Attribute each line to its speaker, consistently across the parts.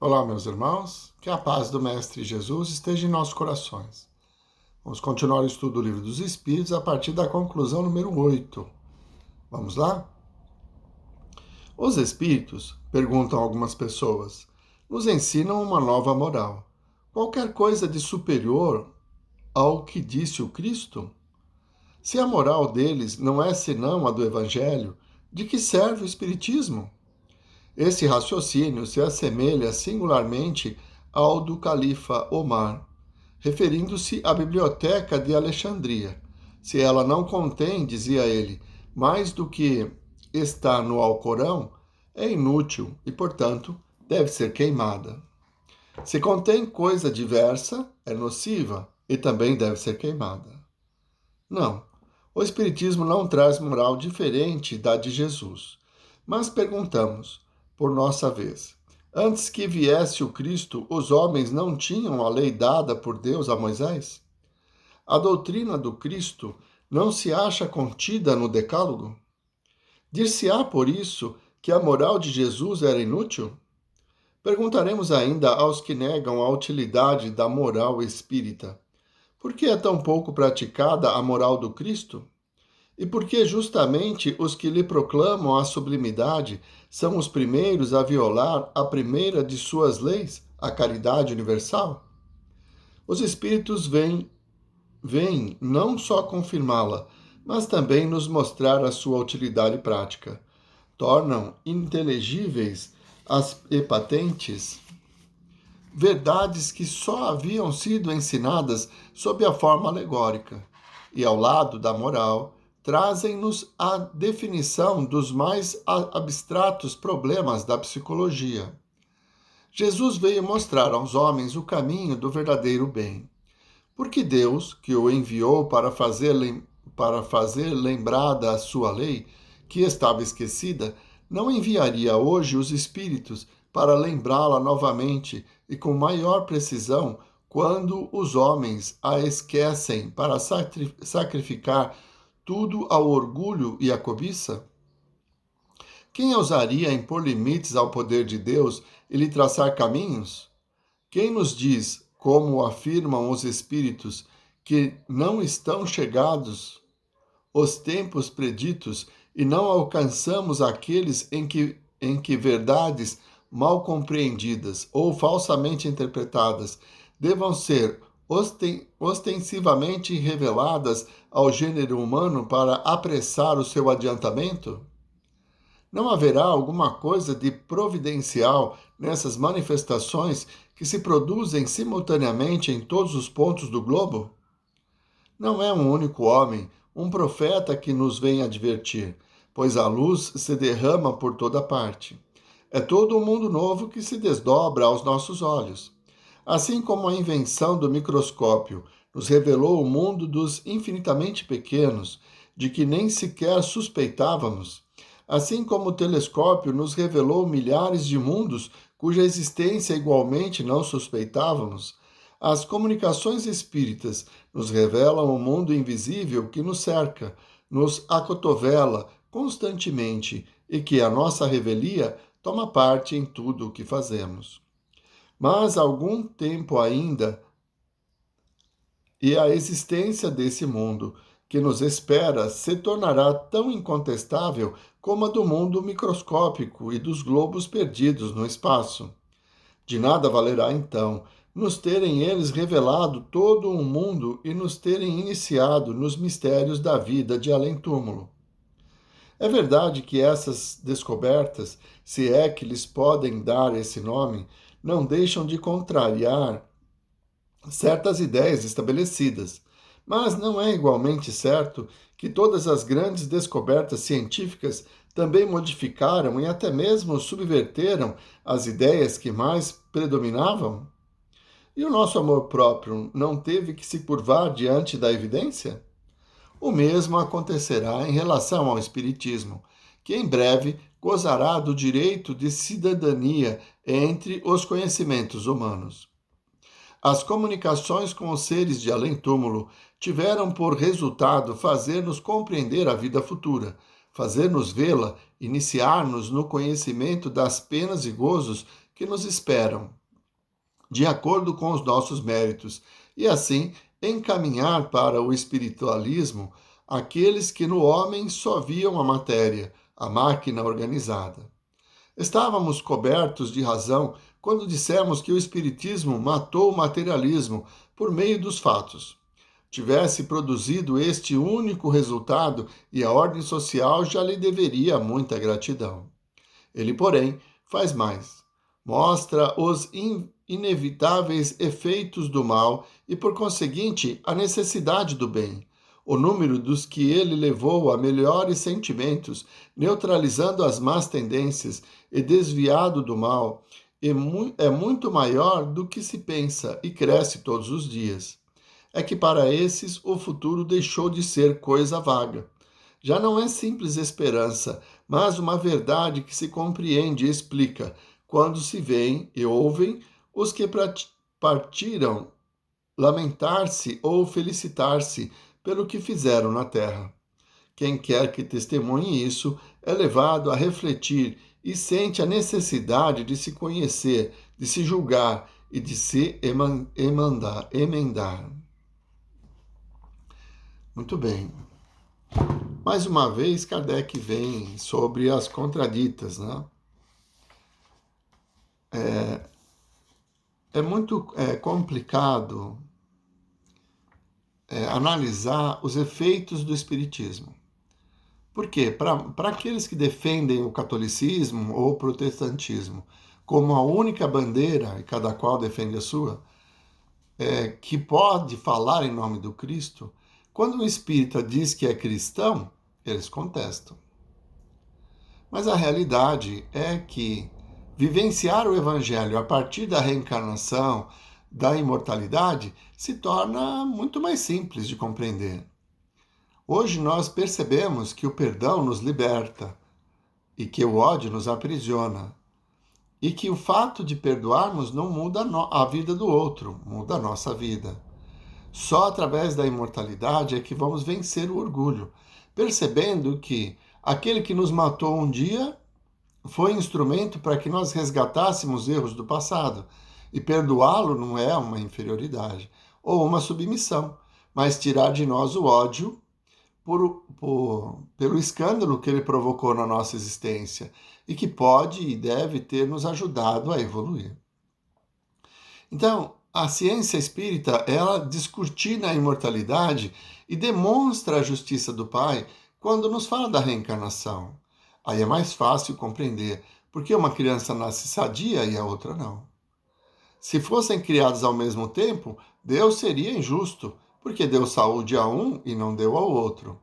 Speaker 1: Olá, meus irmãos, que a paz do Mestre Jesus esteja em nossos corações. Vamos continuar o estudo do Livro dos Espíritos a partir da conclusão número 8. Vamos lá? Os Espíritos, perguntam algumas pessoas, nos ensinam uma nova moral. Qualquer coisa de superior ao que disse o Cristo? Se a moral deles não é senão a do Evangelho, de que serve o Espiritismo? Esse raciocínio se assemelha singularmente ao do califa Omar, referindo-se à biblioteca de Alexandria. Se ela não contém, dizia ele, mais do que está no Alcorão, é inútil e, portanto, deve ser queimada. Se contém coisa diversa, é nociva e também deve ser queimada. Não, o Espiritismo não traz moral diferente da de Jesus. Mas perguntamos, por nossa vez, antes que viesse o Cristo, os homens não tinham a lei dada por Deus a Moisés? A doutrina do Cristo não se acha contida no Decálogo? Dir-se-á, por isso, que a moral de Jesus era inútil? Perguntaremos ainda aos que negam a utilidade da moral espírita. Por que é tão pouco praticada a moral do Cristo? E por que justamente os que lhe proclamam a sublimidade são os primeiros a violar a primeira de suas leis, a caridade universal? Os Espíritos vêm não só confirmá-la, mas também nos mostrar a sua utilidade prática. Tornam inteligíveis e patentes verdades que só haviam sido ensinadas sob a forma alegórica, e ao lado da moral, trazem-nos a definição dos mais abstratos problemas da psicologia. Jesus veio mostrar aos homens o caminho do verdadeiro bem, porque Deus, que o enviou para fazer lembrada a sua lei, que estava esquecida, não enviaria hoje os espíritos para lembrá-la novamente e com maior precisão quando os homens a esquecem para sacrificar tudo ao orgulho e à cobiça? Quem ousaria impor limites ao poder de Deus e lhe traçar caminhos? Quem nos diz, como afirmam os espíritos, que não estão chegados os tempos preditos e não alcançamos aqueles em que verdades mal compreendidas ou falsamente interpretadas devam ser ostensivamente reveladas ao gênero humano para apressar o seu adiantamento? Não haverá alguma coisa de providencial nessas manifestações que se produzem simultaneamente em todos os pontos do globo? Não é um único homem, um profeta que nos vem advertir, pois a luz se derrama por toda parte. É todo um mundo novo que se desdobra aos nossos olhos. Assim como a invenção do microscópio nos revelou o mundo dos infinitamente pequenos, de que nem sequer suspeitávamos, assim como o telescópio nos revelou milhares de mundos cuja existência igualmente não suspeitávamos, as comunicações espíritas nos revelam o mundo invisível que nos cerca, nos acotovela constantemente e que a nossa revelia toma parte em tudo o que fazemos. Mas algum tempo ainda e a existência desse mundo que nos espera se tornará tão incontestável como a do mundo microscópico e dos globos perdidos no espaço. De nada valerá, então, nos terem eles revelado todo um mundo e nos terem iniciado nos mistérios da vida de além-túmulo. É verdade que essas descobertas, se é que lhes podem dar esse nome, não deixam de contrariar certas ideias estabelecidas, mas não é igualmente certo que todas as grandes descobertas científicas também modificaram e até mesmo subverteram as ideias que mais predominavam? E o nosso amor próprio não teve que se curvar diante da evidência? O mesmo acontecerá em relação ao Espiritismo, que em breve gozará do direito de cidadania entre os conhecimentos humanos. As comunicações com os seres de além-túmulo tiveram por resultado fazer-nos compreender a vida futura, fazer-nos vê-la, iniciar-nos no conhecimento das penas e gozos que nos esperam, de acordo com os nossos méritos, e assim encaminhar para o espiritualismo aqueles que no homem só viam a matéria, a máquina organizada. Estávamos cobertos de razão quando dissemos que o espiritismo matou o materialismo por meio dos fatos. Tivesse produzido este único resultado e a ordem social já lhe deveria muita gratidão. Ele, porém, faz mais. Mostra os inevitáveis efeitos do mal e, por conseguinte, a necessidade do bem. O número dos que ele levou a melhores sentimentos, neutralizando as más tendências e desviado do mal, é muito maior do que se pensa e cresce todos os dias. É que para esses o futuro deixou de ser coisa vaga. Já não é simples esperança, mas uma verdade que se compreende e explica quando se veem e ouvem os que partiram lamentar-se ou felicitar-se pelo que fizeram na terra. Quem quer que testemunhe isso é levado a refletir e sente a necessidade de se conhecer, de se julgar e de se emendar. Muito bem. Mais uma vez, Kardec vem sobre as contraditas, né? É muito complicado analisar os efeitos do Espiritismo. Por quê? Para aqueles que defendem o catolicismo ou o protestantismo como a única bandeira, e cada qual defende a sua, que pode falar em nome do Cristo, quando um espírita diz que é cristão, eles contestam. Mas a realidade é que vivenciar o Evangelho a partir da reencarnação, da imortalidade, se torna muito mais simples de compreender. Hoje nós percebemos que o perdão nos liberta e que o ódio nos aprisiona. E que o fato de perdoarmos não muda a vida do outro, muda a nossa vida. Só através da imortalidade é que vamos vencer o orgulho, percebendo que aquele que nos matou um dia foi instrumento para que nós resgatássemos erros do passado. E perdoá-lo não é uma inferioridade ou uma submissão, mas tirar de nós o ódio pelo escândalo que ele provocou na nossa existência e que pode e deve ter nos ajudado a evoluir. Então, a ciência espírita, ela descortina a imortalidade e demonstra a justiça do Pai quando nos fala da reencarnação. Aí é mais fácil compreender porque uma criança nasce sadia e a outra não. Se fossem criados ao mesmo tempo, Deus seria injusto, porque deu saúde a um e não deu ao outro.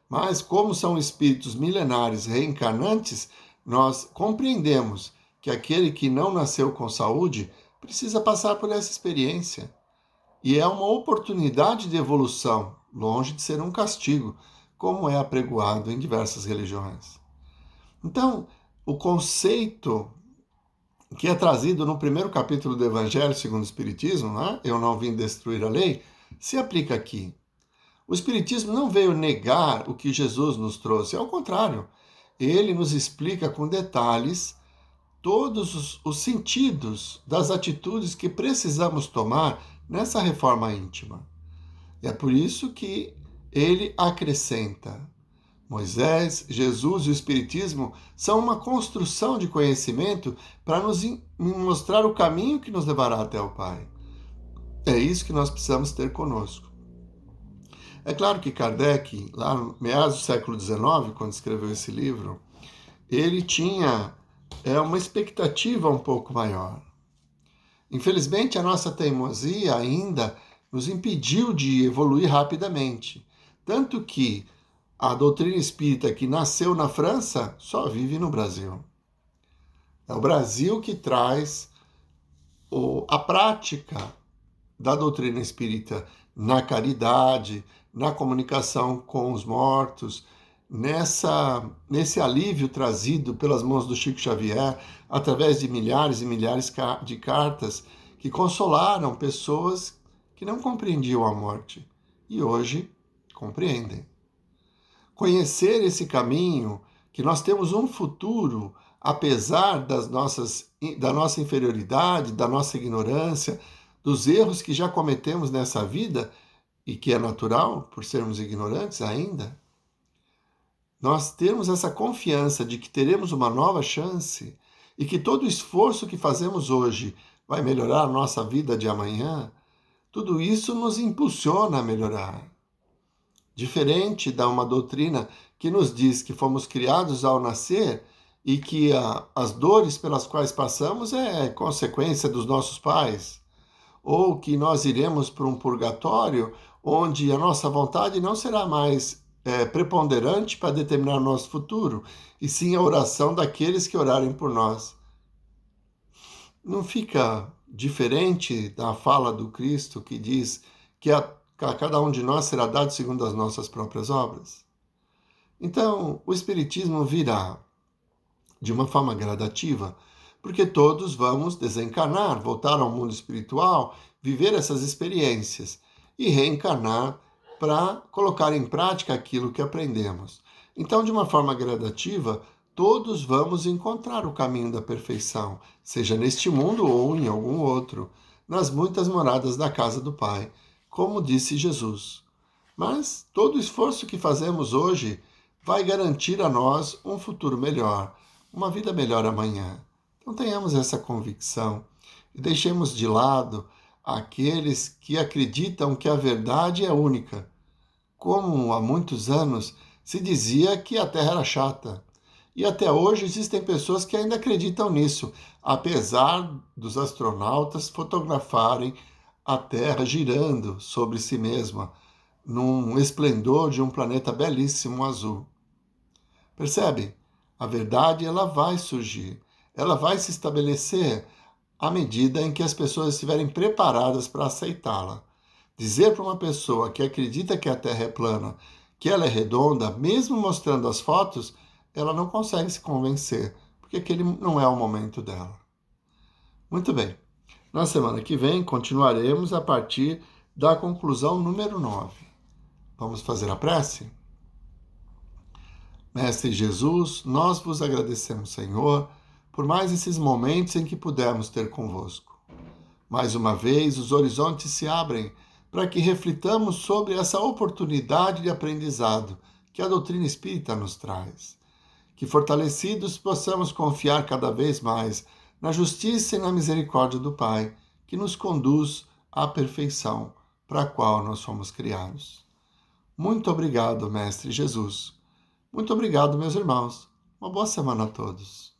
Speaker 1: Mas, como são espíritos milenares reencarnantes, nós compreendemos que aquele que não nasceu com saúde precisa passar por essa experiência. E é uma oportunidade de evolução, longe de ser um castigo, como é apregoado em diversas religiões. Então, o conceito que é trazido no primeiro capítulo do Evangelho segundo o Espiritismo, né? Eu não vim destruir a lei, se aplica aqui. O Espiritismo não veio negar o que Jesus nos trouxe, ao contrário, ele nos explica com detalhes todos os sentidos das atitudes que precisamos tomar nessa reforma íntima. E é por isso que ele acrescenta: Moisés, Jesus e o Espiritismo são uma construção de conhecimento para nos mostrar o caminho que nos levará até o Pai. É isso que nós precisamos ter conosco. É claro que Kardec, lá no meados do século XIX, quando escreveu esse livro, ele tinha uma expectativa um pouco maior. Infelizmente, a nossa teimosia ainda nos impediu de evoluir rapidamente. Tanto que a doutrina espírita que nasceu na França só vive no Brasil. É o Brasil que traz a prática da doutrina espírita na caridade, na comunicação com os mortos, nesse alívio trazido pelas mãos do Chico Xavier, através de milhares e milhares de cartas que consolaram pessoas que não compreendiam a morte e hoje compreendem. Conhecer esse caminho, que nós temos um futuro apesar da nossa inferioridade, da nossa ignorância, dos erros que já cometemos nessa vida, e que é natural, por sermos ignorantes ainda, nós termos essa confiança de que teremos uma nova chance e que todo o esforço que fazemos hoje vai melhorar a nossa vida de amanhã, tudo isso nos impulsiona a melhorar. Diferente da uma doutrina que nos diz que fomos criados ao nascer e que as dores pelas quais passamos é consequência dos nossos pais, ou que nós iremos para um purgatório onde a nossa vontade não será mais preponderante para determinar o nosso futuro, e sim a oração daqueles que orarem por nós. Não fica diferente da fala do Cristo que diz que a cada um de nós será dado segundo as nossas próprias obras? Então, o Espiritismo virá de uma forma gradativa, porque todos vamos desencarnar, voltar ao mundo espiritual, viver essas experiências e reencarnar para colocar em prática aquilo que aprendemos. Então, de uma forma gradativa, todos vamos encontrar o caminho da perfeição, seja neste mundo ou em algum outro, nas muitas moradas da casa do Pai, como disse Jesus. Mas todo o esforço que fazemos hoje vai garantir a nós um futuro melhor, uma vida melhor amanhã. Então tenhamos essa convicção e deixemos de lado aqueles que acreditam que a verdade é única. Como há muitos anos se dizia que a Terra era chata. E até hoje existem pessoas que ainda acreditam nisso, apesar dos astronautas fotografarem a Terra girando sobre si mesma, num esplendor de um planeta belíssimo azul. Percebe? A verdade ela vai surgir, ela vai se estabelecer à medida em que as pessoas estiverem preparadas para aceitá-la. Dizer para uma pessoa que acredita que a Terra é plana, que ela é redonda, mesmo mostrando as fotos, ela não consegue se convencer, porque aquele não é o momento dela. Muito bem. Na semana que vem, continuaremos a partir da conclusão número 9. Vamos fazer a prece? Mestre Jesus, nós vos agradecemos, Senhor, por mais esses momentos em que pudemos ter convosco. Mais uma vez, os horizontes se abrem para que reflitamos sobre essa oportunidade de aprendizado que a doutrina espírita nos traz. Que fortalecidos possamos confiar cada vez mais na justiça e na misericórdia do Pai, que nos conduz à perfeição para a qual nós fomos criados. Muito obrigado, Mestre Jesus. Muito obrigado, meus irmãos. Uma boa semana a todos.